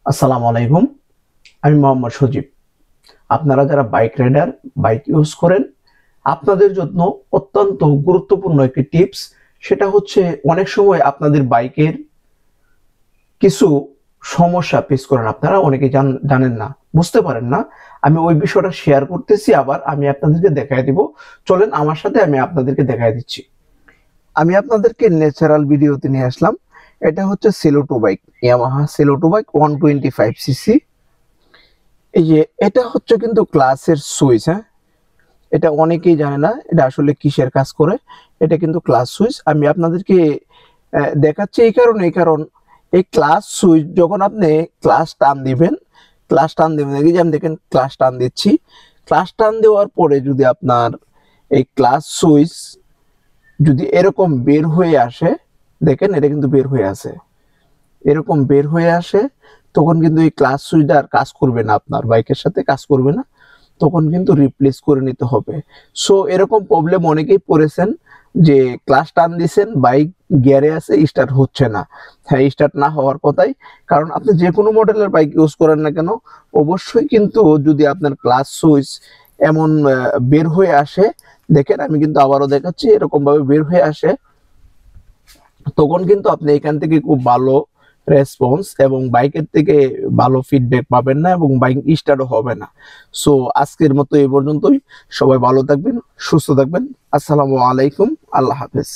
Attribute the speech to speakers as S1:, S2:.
S1: আসসালামু আলাইকুম। আমি মোহাম্মদ সজীব। আপনারা যারা বাইক রাইডার, বাইক ইউজ করেন, আপনাদের জন্য অত্যন্ত গুরুত্বপূর্ণ একটি টিপস। সেটা হচ্ছে অনেক সময় আপনাদের বাইকের কিছু সমস্যা ফেস করেন, আপনারা অনেকে জানেন না, বুঝতে পারেন না। আমি ওই বিষয়টা শেয়ার করতেছি, আবার আমি আপনাদেরকে দেখাই দিব। চলেন আমার সাথে, আমি আপনাদেরকে দেখাই দিচ্ছি। আমি আপনাদেরকে ন্যাচারাল ভিডিওতে নিয়ে আসলাম। এটা হচ্ছে সেলো2 বাইক, ইয়ামাহা সেলো2 বাইক 125 সিসি। এই যে এটা হচ্ছে কিন্তু ক্লাসের সুইচ, হ্যাঁ, এটা অনেকেই জানে না এটা আসলে কিসের কাজ করে। এটা কিন্তু ক্লাস সুইচ। আমি আপনাদেরকে দেখাচ্ছি কারণ এই ক্লাস সুইচ যখন আপনি ক্লাস টান দিবেন, এই যে আমি দেখেন ক্লাস টান দিচ্ছি। ক্লাস টান দেওয়ার পরে যদি আপনার এই ক্লাস সুইচ যদি এরকম বের হয়ে আসে, দেখেন এটা কিন্তু বের হয়ে আসে, এরকম বের হয়ে আসে, তখন কিন্তু এই ক্লাস সুইচটা আর কাজ করবে না, আপনার বাইকের সাথে কাজ করবে না, তখন কিন্তু রিপ্লেস করে নিতে হবে। সো এরকম প্রবলেম অনেকেই পড়েছেন যে ক্লাস টান দিয়েছেন, বাইক গিয়ারে আছে, স্টার্ট হচ্ছে না। হ্যাঁ, স্টার্ট না হওয়ার কথাই, কারণ আপনি যে কোনো মডেলের বাইক ইউজ করেন না কেন, অবশ্যই কিন্তু যদি আপনার ক্লাস সুইচ এমন বের হয়ে আসে, দেখেন আমি কিন্তু আবারও দেখাচ্ছি, এরকম ভাবে বের হয়ে আসে, তখন কিন্তু আপনি এখান থেকে খুব ভালো রেসপন্স এবং বাইকের থেকে ভালো ফিডব্যাক পাবেন না, এবং বাইক স্টার্টও হবে না। সো আজকের মতো এই পর্যন্তই। সবাই ভালো থাকবেন, সুস্থ থাকবেন। আসসালামু আলাইকুম, আল্লাহ হাফেজ।